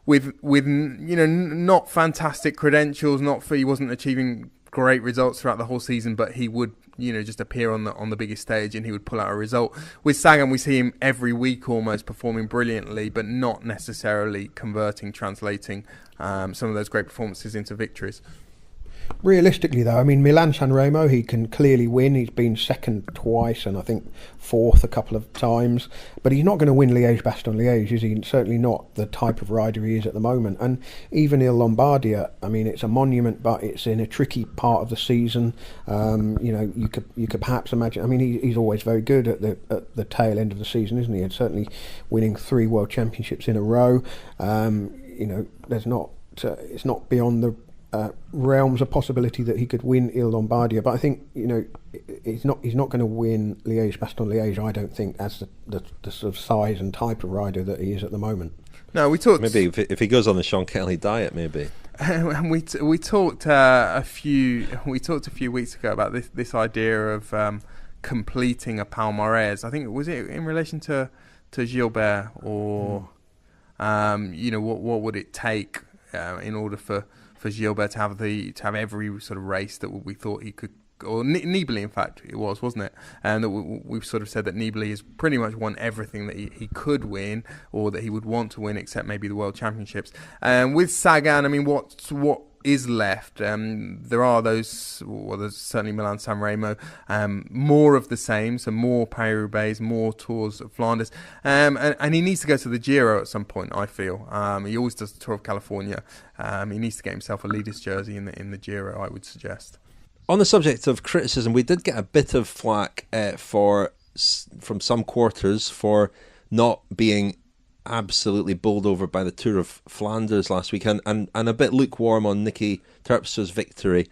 with not fantastic credentials, he wasn't achieving great results throughout the whole season, but he would just appear on the biggest stage and he would pull out a result. With Sagan, we see him every week almost performing brilliantly, but not necessarily translating some of those great performances into victories.
Realistically, though, I mean, Milan-San Remo, he can clearly win. He's been second twice and I think fourth a couple of times. But he's not going to win Liège-Bastogne-Liège, is he? Certainly not the type of rider he is at the moment. And even Il Lombardia, I mean, it's a monument, but it's in a tricky part of the season. You could perhaps imagine. I mean, he's always very good at the tail end of the season, isn't he? And certainly winning 3 World Championships in a row. It's not beyond the realms of possibility that he could win Il Lombardia, but I think he's not going to win Liège-Bastogne-Liège. I don't think, as the sort of size and type of rider that he is at the moment.
No, we talked.
Maybe if he goes on the Sean Kelly diet, maybe.
And we talked a few weeks ago about this idea of completing a palmarès. I think was it in relation to Gilbert, or what would it take in order for Gilbert to have every sort of race that we thought he could, or Nibali, in fact, it wasn't it? And that we've sort of said that Nibali has pretty much won everything that he could win, or that he would want to win, except maybe the World Championships. And with Sagan, I mean, what is left? There are those. Well, there's certainly Milan-San Remo. More of the same, so more Paris Roubaix, more Tours of Flanders, and he needs to go to the Giro at some point. I feel he always does the Tour of California. He needs to get himself a leader's jersey in the Giro, I would suggest.
On the subject of criticism, we did get a bit of flack from some quarters for not being absolutely bowled over by the Tour of Flanders last week, and a bit lukewarm on Niki Terpstra's victory.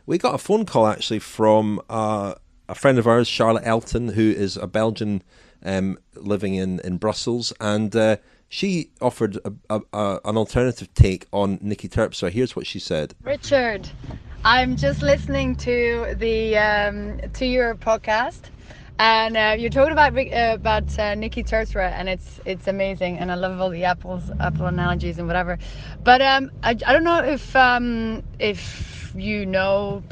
We got a phone call actually from a friend of ours, Charlotte Elton, who is a Belgian living in Brussels, and she offered an alternative take on Niki Terpstra. Here's what she said.
Richard, I'm just listening to your podcast. And you're talking about Niki Terpstra, and it's amazing, and I love all the apple analogies and whatever. But I don't know if you know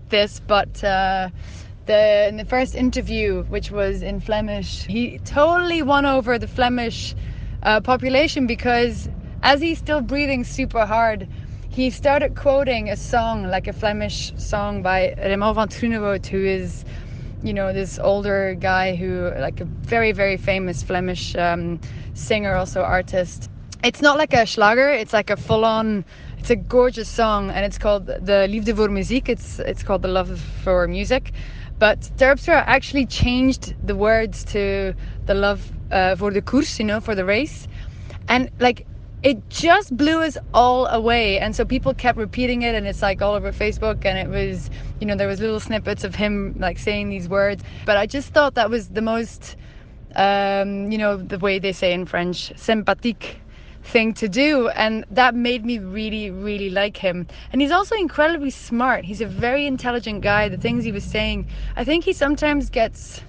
this, but in the first interview, which was in Flemish, he totally won over the Flemish population, because as he's still breathing super hard, he started quoting a song, like a Flemish song by Raymond van Troenewoud, who is, this older guy who, like a very, very famous Flemish singer, also artist. It's not like a schlager, it's like a full-on, it's a gorgeous song, and it's called The Liefde voor Muziek. It's called The Love for Music. But Terpstra actually changed the words to The Love for the Koers, for the race. And like, it just blew us all away, and so people kept repeating it, and it's like all over Facebook, and it was, there was little snippets of him like saying these words. But I just thought that was the most, the way they say in French, sympathique thing to do, and that made me really, really like him. And he's also incredibly smart. He's a very intelligent guy. The things he was saying, I think he sometimes gets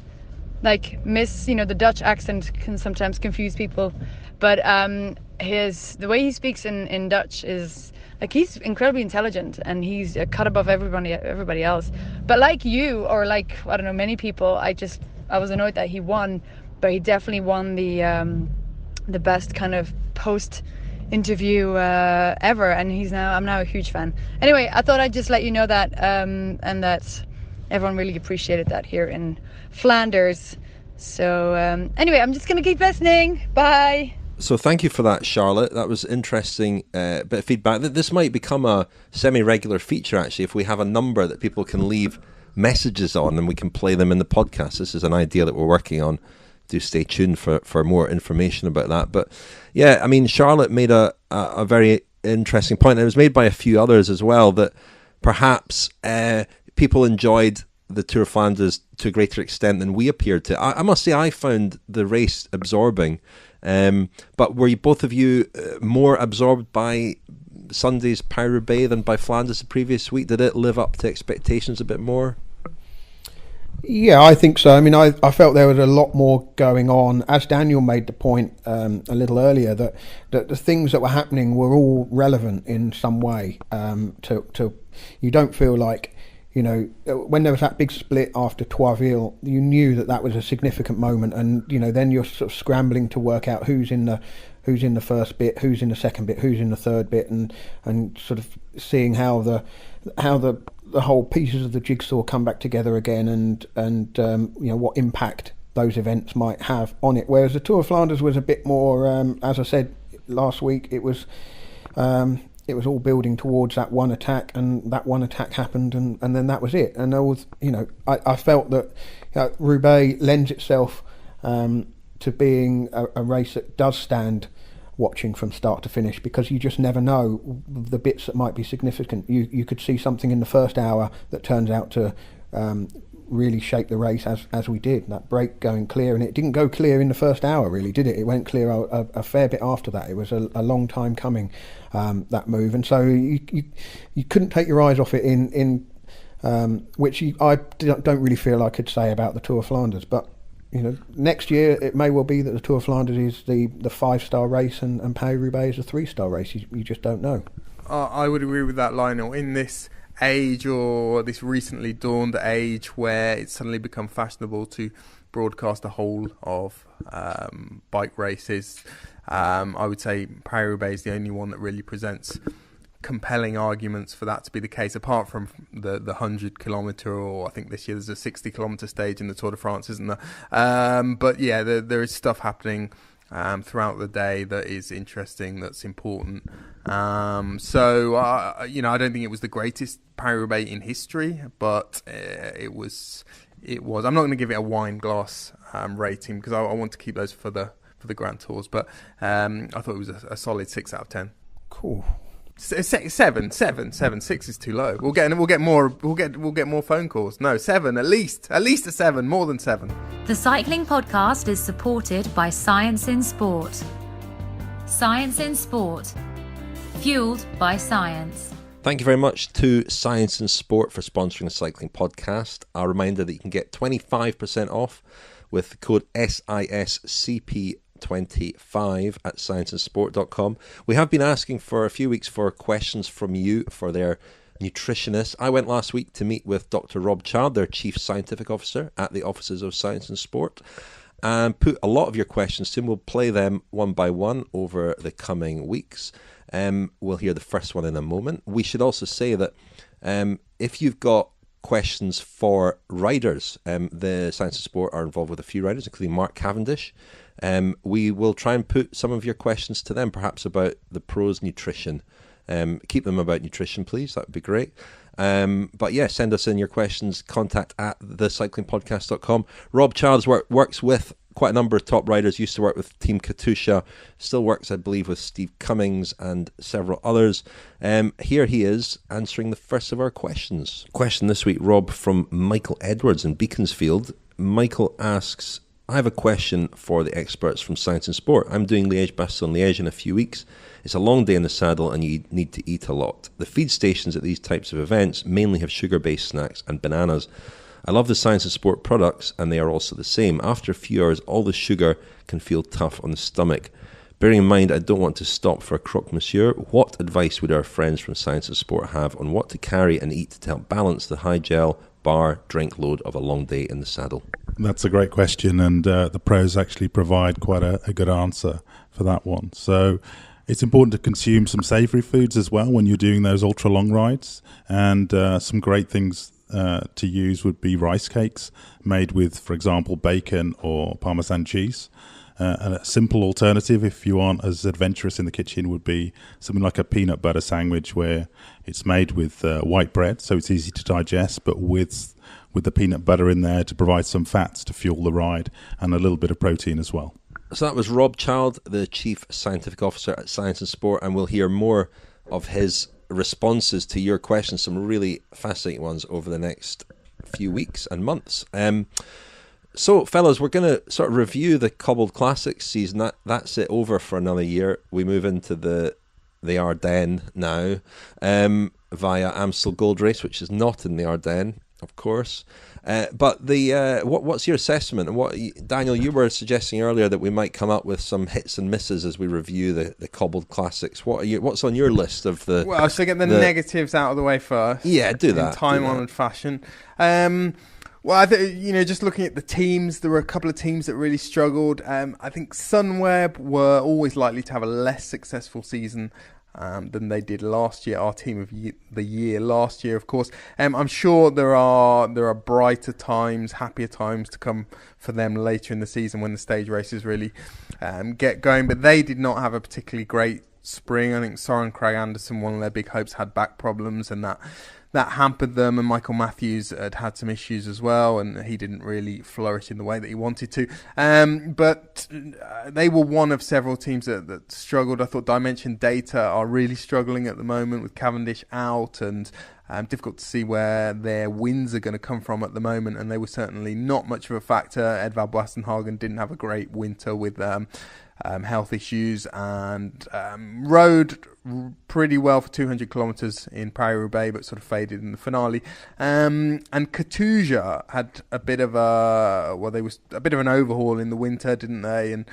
like the Dutch accent can sometimes confuse people, but the way he speaks in Dutch is like, he's incredibly intelligent, and he's a cut above everybody else. But like you, or like, I don't know, many people, I was annoyed that he won, but he definitely won the best kind of post interview ever, and I'm now a huge fan. Anyway, I thought I'd just let you know that, and that everyone really appreciated that here in Flanders. So anyway, I'm just gonna keep listening. Bye.
So thank you for that, Charlotte. That was interesting bit of feedback. This might become a semi-regular feature, actually, if we have a number that people can leave messages on, and we can play them in the podcast. This is an idea that we're working on. Do stay tuned for more information about that. But yeah, I mean, Charlotte made a very interesting point, and it was made by a few others as well, that perhaps people enjoyed the Tour of Flanders to a greater extent than we appeared to. I must say, I found the race absorbing. But were both of you more absorbed by Sunday's Paris Roubaix than by Flanders the previous week? Did it live up to expectations a bit more?
Yeah, I think so. I mean, I felt there was a lot more going on. As Daniel made the point a little earlier, that the things that were happening were all relevant in some way. To you don't feel like, you know, when there was that big split after Troisville, you knew that was a significant moment, and you know, then you're sort of scrambling to work out who's in the first bit, who's in the second bit, who's in the third bit, and sort of seeing how the whole pieces of the jigsaw come back together again, and you know, what impact those events might have on it. Whereas the Tour of Flanders was a bit more, as I said last week, it was all building towards that one attack, and that one attack happened, and then that was it. And there was, you know, I felt that Roubaix lends itself to being a race that does stand watching from start to finish, because you just never know the bits that might be significant. You could see something in the first hour that turns out to really shape the race, as we did. That break going clear, and it didn't go clear in the first hour, really, did it? It went clear a fair bit after that. It was a long time coming, that move, and so you couldn't take your eyes off it in which I don't really feel I could say about the Tour of Flanders. But you know, next year it may well be that the Tour of Flanders is the 5-star race, and Paris Roubaix is a 3-star race. You just don't know. I
would agree with that, Lionel. In this age, or this recently dawned age, where it's suddenly become fashionable to broadcast a whole of bike races, I would say Paris Roubaix is the only one that really presents compelling arguments for that to be the case, apart from the 100-kilometre, or I think this year there's a 60-kilometre stage in the Tour de France, isn't there? But yeah, there is stuff happening throughout the day that is interesting, that's important. So you know, I don't think it was the greatest Paris Roubaix in history, but it was. I'm not going to give it a wine glass rating, because I want to keep those for the Grand Tours. But I thought it was a solid 6 out of 10.
Cool.
7. 6 is too low. We'll get more phone calls. No, 7 at least a 7, more than 7.
The Cycling Podcast is supported by Science in Sport. Science in Sport, fueled by science.
Thank you very much to Science in Sport for sponsoring the Cycling Podcast. A reminder that you can get 25% off with the code SISCP25 at scienceinsport.com. We have been asking for a few weeks for questions from you for their nutritionists. I went last week to meet with Dr. Rob Child, their Chief Scientific Officer at the offices of Science in Sport, and put a lot of your questions to him. We'll play them one by one over the coming weeks. We'll hear the first one in a moment. We should also say that if you've got questions for riders, the Science of Sport are involved with a few riders, including Mark Cavendish. We will try and put some of your questions to them, perhaps about the pros' nutrition. Keep them about nutrition, please. That would be great. But yeah, send us in your questions. Contact at thecyclingpodcast.com. Rob Childs works with quite a number of top riders. Used to work with Team Katusha. Still works, I believe, with Steve Cummings and several others. Here he is answering the first of our questions. Question this week, Rob, from Michael Edwards in Beaconsfield. Michael asks, I have a question for the experts from Science and Sport. I'm doing Liège-Bastogne-Liège in a few weeks. It's a long day in the saddle and you need to eat a lot. The feed stations at these types of events mainly have sugar-based snacks and bananas. I love the Science and Sport products, and they are also the same. After a few hours, all the sugar can feel tough on the stomach. Bearing in mind I don't want to stop for a croque monsieur, what advice would our friends from Science and Sport have on what to carry and eat to help balance the high gel bar drink load of a long day in the saddle?
That's a great question, and the pros actually provide quite a good answer for that one. So it's important to consume some savoury foods as well when you're doing those ultra long rides, and some great things to use would be rice cakes made with, for example, bacon or Parmesan cheese. And a simple alternative, if you aren't as adventurous in the kitchen, would be something like a peanut butter sandwich, where it's made with white bread, so it's easy to digest, but with with the peanut butter in there to provide some fats to fuel the ride and a little bit of protein as well.
So that was Rob Child, the Chief Scientific Officer at Science and Sport, and we'll hear more of his responses to your questions, some really fascinating ones over the next few weeks and months. So, fellas, we're going to sort of review the Cobbled Classics season. That's it over for another year. We move into the Ardennes now via Amstel Gold Race, which is not in the Ardennes, of course. But what's your assessment? And Daniel, you were suggesting earlier that we might come up with some hits and misses as we review the Cobbled Classics. What's on your list of the?
Well, so get the negatives out of the way first.
Yeah, do that.
In time-honoured fashion. Well, just looking at the teams, there were a couple of teams that really struggled. I think Sunweb were always likely to have a less successful season than they did last year. Our team of the year last year, of course. I'm sure there are brighter times, happier times to come for them later in the season when the stage races really get going. But they did not have a particularly great spring. I think Soren Kragh Andersen, one of their big hopes, had back problems, and that hampered them, and Michael Matthews had some issues as well, and he didn't really flourish in the way that he wanted to. But they were one of several teams that struggled. I thought Dimension Data are really struggling at the moment with Cavendish out, and difficult to see where their wins are going to come from at the moment, and they were certainly not much of a factor. Edvard Boassenhagen didn't have a great winter with health issues, and rode pretty well for 200 kilometres in Paris Roubaix, but sort of faded in the finale. And Katusha had a bit of an overhaul in the winter, didn't they? And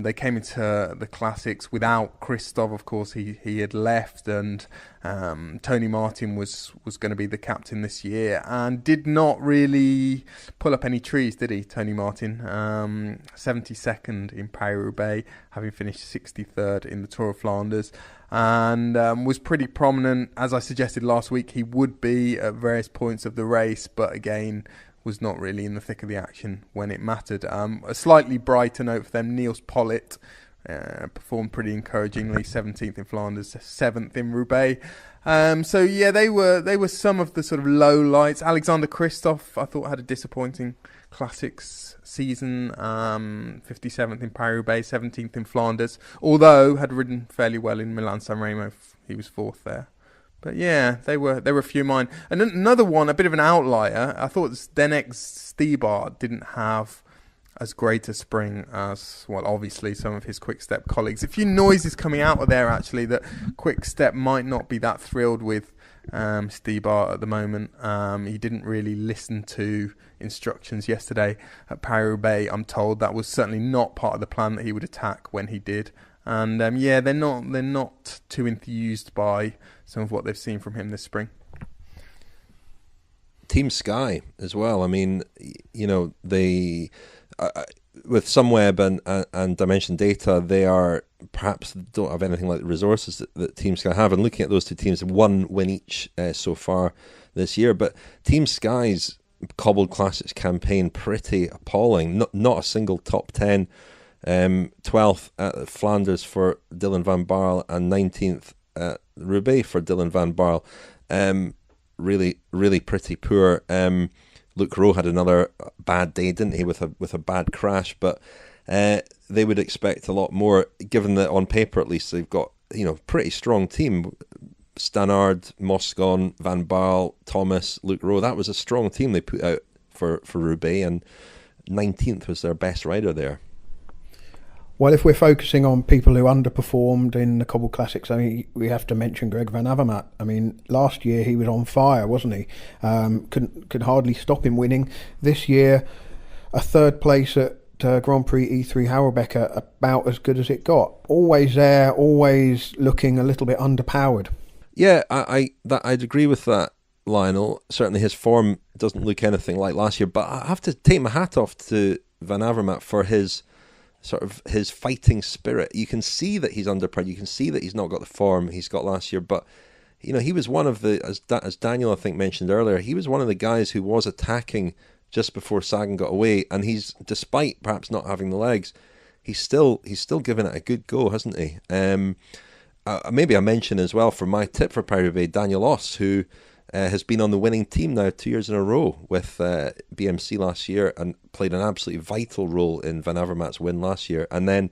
they came into the classics without Christoph. Of course, he had left, and Tony Martin was going to be the captain this year, and did not really pull up any trees, did he, Tony Martin? 72nd in Paris-Roubaix, having finished 63rd in the Tour of Flanders, and was pretty prominent. As I suggested last week, he would be at various points of the race, but again, was not really in the thick of the action when it mattered. A slightly brighter note for them, Niels Pollitt performed pretty encouragingly, 17th in Flanders, 7th in Roubaix. So yeah, they were some of the sort of low lights. Alexander Kristoff, I thought, had a disappointing classics season, 57th in Paris-Roubaix, 17th in Flanders, although had ridden fairly well in Milan-San Remo. He was 4th there. But yeah, they were a few of mine. And another one, a bit of an outlier, I thought Zdenek Stybar didn't have as great a spring as, well, obviously some of his Quick-Step colleagues. A few noises coming out of there, actually, that Quick-Step might not be that thrilled with Stybar at the moment. He didn't really listen to instructions yesterday at Paris-Roubaix. I'm told that was certainly not part of the plan that he would attack when he did. And yeah, they're not too enthused by some of what they've seen from him this spring.
Team Sky as well. I mean, you know, they with Sunweb and Dimension Data, they are perhaps don't have anything like the resources that Team Sky have. And looking at those two teams, one win each so far this year. But Team Sky's Cobbled Classics campaign, pretty appalling. Not a single top 10. 12th at Flanders for Dylan van Baarle and 19th at Roubaix for Dylan van Baarle. Really, really pretty poor. Luke Rowe had another bad day, didn't he, with a bad crash? But they would expect a lot more, given that on paper at least they've got, you know, pretty strong team. Stannard, Moscon, Van Baarle, Thomas, Luke Rowe. That was a strong team they put out for Roubaix, and 19th was their best rider there.
Well, if we're focusing on people who underperformed in the Cobbled Classics, I mean, we have to mention Greg Van Avermaet. I mean, last year he was on fire, wasn't he? Could hardly stop him winning. This year, a third place at Grand Prix E3 Harelbeke, about as good as it got. Always there, always looking a little bit underpowered.
Yeah, I'd agree with that, Lionel. Certainly his form doesn't look anything like last year, but I have to take my hat off to Van Avermaet for his fighting spirit. You can see that he's underpowered. You can see that he's not got the form he's got last year. But, you know, he was one of the, as Daniel I think mentioned earlier, he was one of the guys who was attacking just before Sagan got away. And he's, despite perhaps not having the legs, he's still given it a good go, hasn't he? Maybe I mention as well for my tip for Paris-Roubaix, Daniel Oss, who has been on the winning team now 2 years in a row with BMC last year, and played an absolutely vital role in Van Avermaet's win last year, and then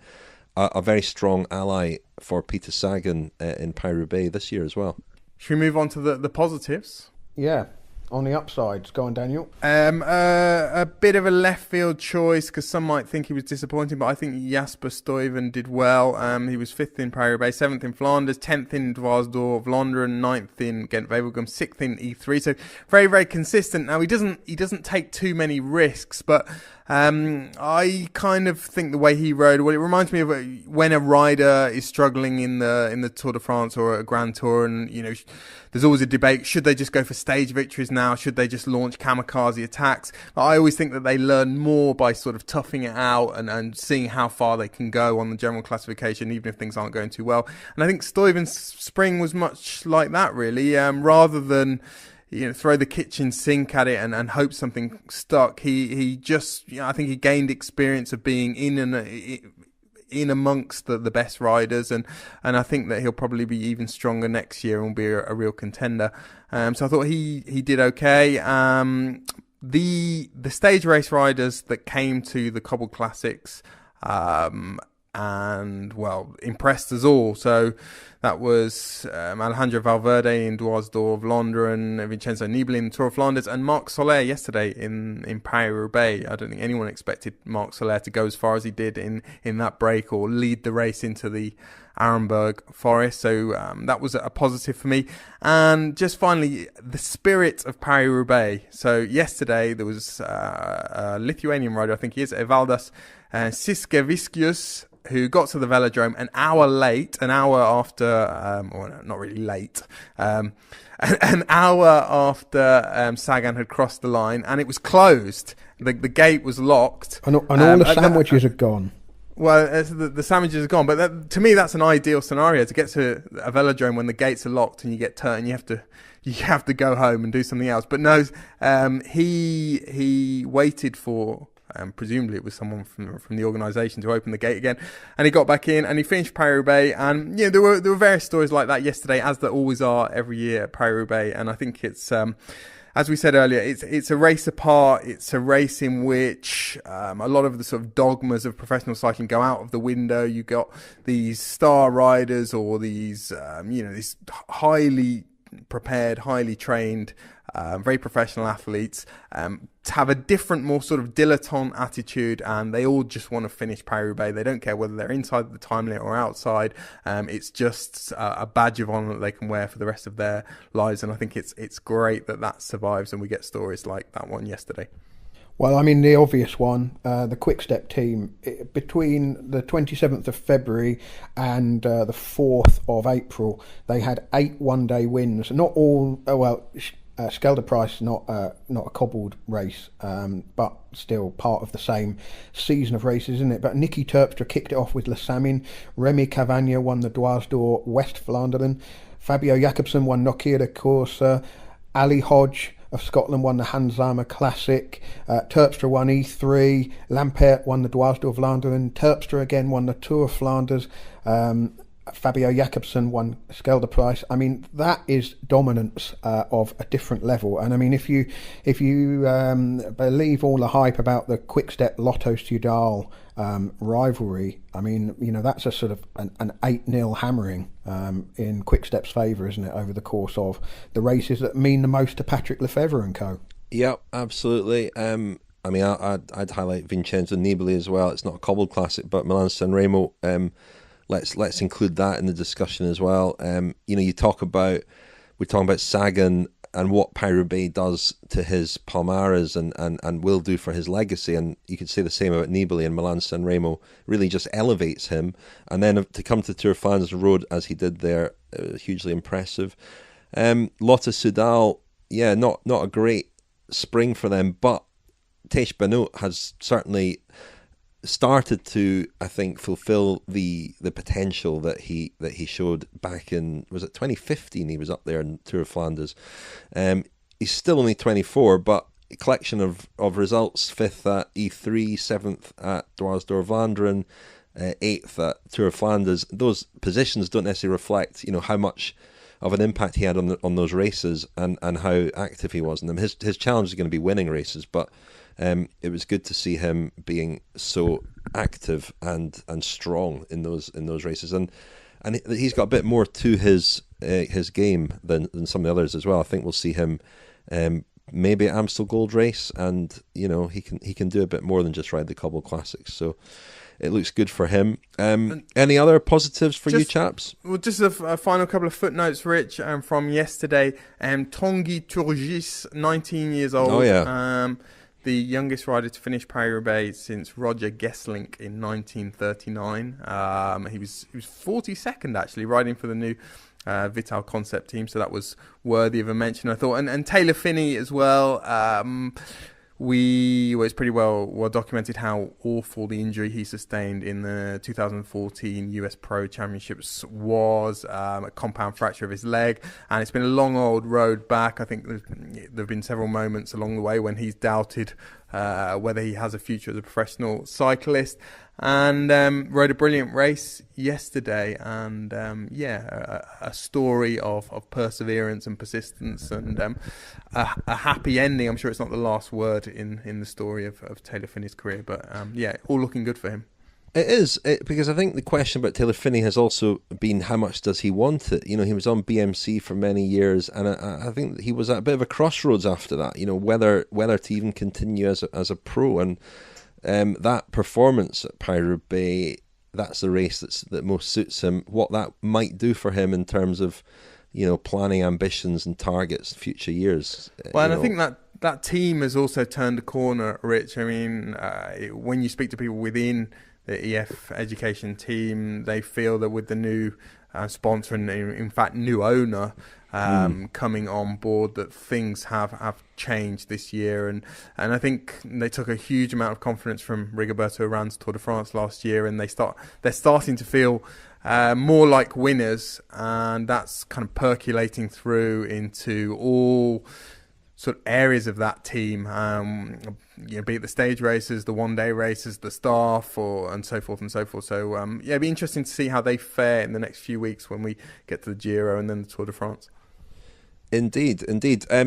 a very strong ally for Peter Sagan in Paris Roubaix this year as well.
Should we move on to the positives?
Yeah, on the upsides. Go on, Daniel.
A bit of a left field choice, because some might think he was disappointing, but I think Jasper Stuyven did well. He was 5th in Paris-Roubaix, 7th in Flanders, 10th in Dwars d'Or, Vlaanderen, 9th in Ghent-Wevelgem, 6th in E3. So very, very consistent. Now he doesn't take too many risks, but I kind of think the way he rode, well, it reminds me of when a rider is struggling in the Tour de France or a Grand Tour, and there's always a debate: should they just go for stage victories now? Should they just launch kamikaze attacks? But I always think that they learn more by sort of toughing it out and seeing how far they can go on the general classification, even if things aren't going too well. And I think Stuyven's spring was much like that, really, rather than throw the kitchen sink at it and hope something stuck. He just, I think he gained experience of being in amongst the best riders, and I think that he'll probably be even stronger next year and will be a real contender. So I thought he did okay. The stage race riders that came to the Cobbled Classics and impressed us all. So that was Alejandro Valverde in Dwars d'Or, Vlaanderen, Vincenzo Nibali in the Tour of Flanders, and Marc Soler yesterday in Paris-Roubaix. I don't think anyone expected Marc Soler to go as far as he did in that break, or lead the race into the Arenberg Forest. So that was a positive for me. And just finally, the spirit of Paris-Roubaix. So yesterday there was a Lithuanian rider, I think he is, Evaldas Siskevičius, who got to the velodrome an hour after, not really late, an hour after Sagan had crossed the line, and it was closed. The gate was locked.
And all the sandwiches had gone.
Well, the sandwiches are gone, but to me that's an ideal scenario, to get to a velodrome when the gates are locked and you get turned, you have to go home and do something else. But no, he waited for. Presumably it was someone from the organisation to open the gate again, and he got back in and he finished Paris-Roubaix. And there were various stories like that yesterday, as there always are every year at Paris-Roubaix. And I think it's as we said earlier, it's a race apart. It's a race in which a lot of the sort of dogmas of professional cycling go out of the window. You got these star riders, or these these highly prepared, highly trained, very professional athletes, to have a different, more sort of dilettante attitude, and they all just want to finish Paris-Roubaix. They don't care whether they're inside the time limit or outside. It's just a badge of honour that they can wear for the rest of their lives, and I think it's great that survives, and we get stories like that one yesterday.
Well, I mean, the obvious one, the Quick-Step team, between the 27th of February and the 4th of April, they had 8 one-day wins. Not all, Skelde Price, not a cobbled race, but still part of the same season of races, isn't it? But Nicky Terpstra kicked it off with Les Samin. Remy Cavagna won the Dwars d'Or West Vlaanderen. Fabio Jacobsen won Nokia de Corsa. Ali Hodge of Scotland won the Hanzama Classic. Terpstra won E3. Lampert won the Dwars d'Or Vlaanderen. Terpstra again won the Tour of Flanders. Fabio Jacobsen won Skelde Price. I mean, that is dominance of a different level. And I mean, if you believe all the hype about the Quick-Step Lotto Soudal rivalry, I mean, that's a sort of an 8-0 hammering in Quick-Step's favour, isn't it, over the course of the races that mean the most to Patrick Lefevere and co.
Yep, absolutely. I mean, I'd highlight Vincenzo Nibali as well. It's not a cobbled classic, but Milan-San Remo. Let's include that in the discussion as well. We're talking about Sagan and what Paris-Roubaix does to his Palmares and will do for his legacy, and you could say the same about Nibali, and Milan-San Remo really just elevates him. And then to come to Tour of Flanders Road as he did there, hugely impressive. Lotto Soudal, not a great spring for them, but Teish Benoot has certainly started to, I think, fulfill the potential that he showed back in, was it 2015? He was up there in Tour of Flanders. He's still only 24, but a collection of results: 5th at E3, 7th at Dwars d'Or Vlaanderen, 8th at Tour of Flanders. Those positions don't necessarily reflect, how much of an impact he had on those races and how active he was in them. His challenge is going to be winning races, but it was good to see him being so active and strong in those races, and he's got a bit more to his game than some of the others as well. I think we'll see him maybe at Amstel Gold Race, and he can do a bit more than just ride the Cobble Classics. So it looks good for him. Any other positives for you chaps?
Well, just a final couple of footnotes, Rich, from yesterday. Tanguy Turgis, 19 years old.
Oh, yeah.
The youngest rider to finish Paris-Roubaix since Roger Gesslink in 1939. He was 42nd, actually, riding for the new Vital Concept team, so that was worthy of a mention, I thought. And Taylor Phinney as well. It's pretty well documented how awful the injury he sustained in the 2014 US Pro Championships was, a compound fracture of his leg, and it's been a long old road back. I think there have been several moments along the way when he's doubted whether he has a future as a professional cyclist, and rode a brilliant race yesterday, and a story of perseverance and persistence, and a happy ending. I'm sure it's not the last word in the story of Taylor Phinney's career, but all looking good for him.
It is, because I think the question about Taylor Phinney has also been how much does he want it? He was on BMC for many years, and I think he was at a bit of a crossroads after that. Whether to even continue as a pro, and that performance at Paris-Roubaix, that's the race that most suits him. What that might do for him in terms of planning ambitions and targets future years.
Well, and I think that team has also turned a corner, Rich. I mean, when you speak to people within the EF education team, they feel that with the new sponsor and in fact new owner coming on board, that things have changed this year, and I think they took a huge amount of confidence from Rigoberto Urán's Tour de France last year, and they're starting to feel more like winners, and that's kind of percolating through into all sort of areas of that team, be it the stage races, the one-day races, the staff, and so forth and so forth. So, it'd be interesting to see how they fare in the next few weeks when we get to the Giro and then the Tour de France.
Indeed.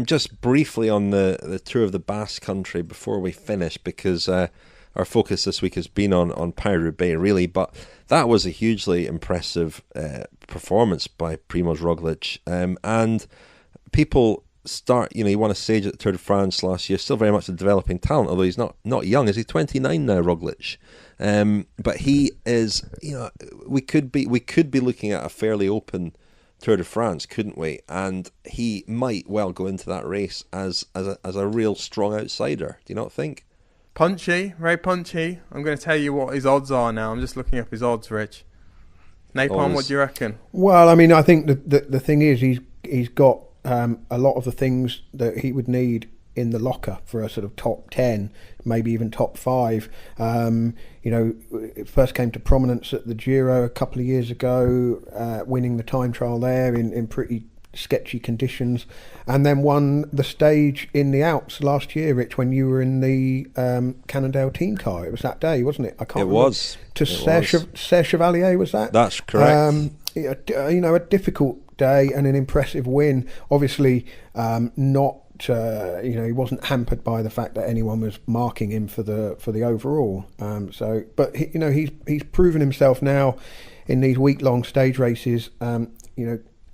Just briefly on the Tour of the Basque Country before we finish, because our focus this week has been on Paris-Roubaix, really, but that was a hugely impressive performance by Primož Roglič, and people start, he won a stage at the Tour de France last year, still very much a developing talent, although he's not young. Is he 29 now, Roglič? But he is, we could be looking at a fairly open Tour de France, couldn't we? And he might well go into that race as a real strong outsider. Do you not think?
Punchy, very punchy. I'm going to tell you what his odds are now. I'm just looking up his odds, Rich. Napalm, what do you reckon?
Well, I mean, I think the thing is he's got a lot of the things that he would need in the locker for a sort of top 10, maybe even top 5. It first came to prominence at the Giro a couple of years ago, winning the time trial there in pretty sketchy conditions, and then won the stage in the Alps last year, Rich, when you were in the Cannondale team car. It was that day, wasn't it? I can't remember.
Was.
To Serre Chevalier, was that?
That's correct.
A difficult day and an impressive win. Obviously, not. He wasn't hampered by the fact that anyone was marking him for the overall. But he's proven himself now in these week-long stage races.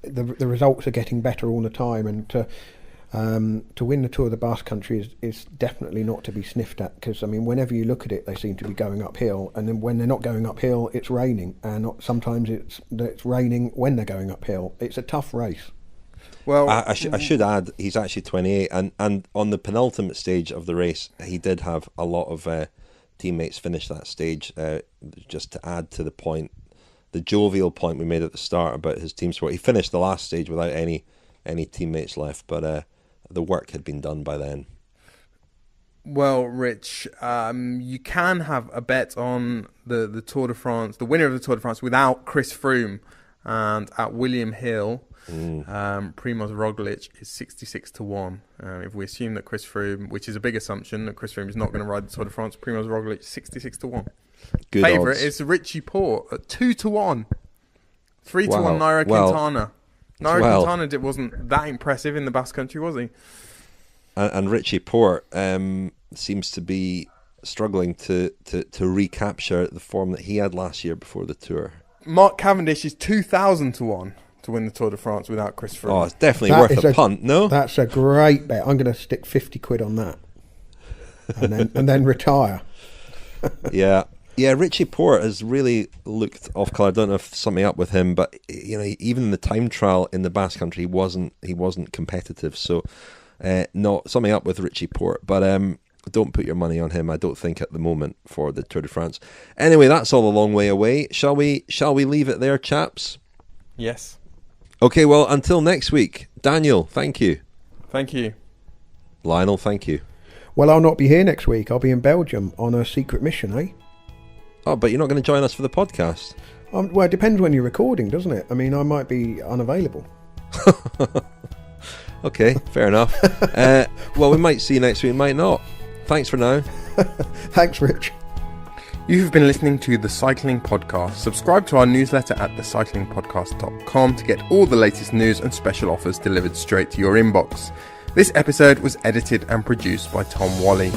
The results are getting better all the time, and to win the Tour of the Basque Country is definitely not to be sniffed at, because whenever you look at it, they seem to be going uphill, and then when they're not going uphill, it's raining, and sometimes it's raining when they're going uphill. It's a tough race.
Well, I should add, he's actually 28, and on the penultimate stage of the race, he did have a lot of teammates finish that stage. Just to add to the jovial point we made at the start about his team sport, he finished the last stage without any teammates left, but the work had been done by then.
Well, Rich, you can have a bet on the Tour de France, the winner of the Tour de France, without Chris Froome, and at William Hill, Primož Roglič is 66-1. If we assume that Chris Froome, which is a big assumption, that Chris Froome is not going to ride the Tour de France, Primož Roglič 66-1.
Good
favourite
odds.
is Richie Porte at 2-1. 3-1 Nairo Quintana. Nairo
Well.
Quintana wasn't that impressive in the Basque Country, was he?
And Richie Porte seems to be struggling to recapture the form that he had last year before the Tour.
Mark Cavendish is 2,000 to 1 to win the Tour de France without Chris Froome.
Oh, it's definitely
That
worth
is
a punt, no?
That's a great bet. I'm going to stick 50 quid on that, and then retire.
Yeah, Richie Porte has really looked off colour. I don't know if something up with him, but even in the time trial in the Basque Country, he wasn't competitive. So, no, something up with Richie Porte. But don't put your money on him. I don't think at the moment for the Tour de France. Anyway, that's all a long way away. Shall we leave it there, chaps?
Yes.
Okay. Well, until next week, Daniel. Thank you.
Thank you.
Lionel. Thank you.
Well, I'll not be here next week. I'll be in Belgium on a secret mission, eh?
Oh, but you're not going to join us for the podcast.
Well, it depends when you're recording, doesn't it? I mean, I might be unavailable.
Okay, fair enough. Well, we might see you next week, might not. Thanks for now.
Thanks, Rich.
You've been listening to The Cycling Podcast. Subscribe to our newsletter at thecyclingpodcast.com to get all the latest news and special offers delivered straight to your inbox. This episode was edited and produced by Tom Wally.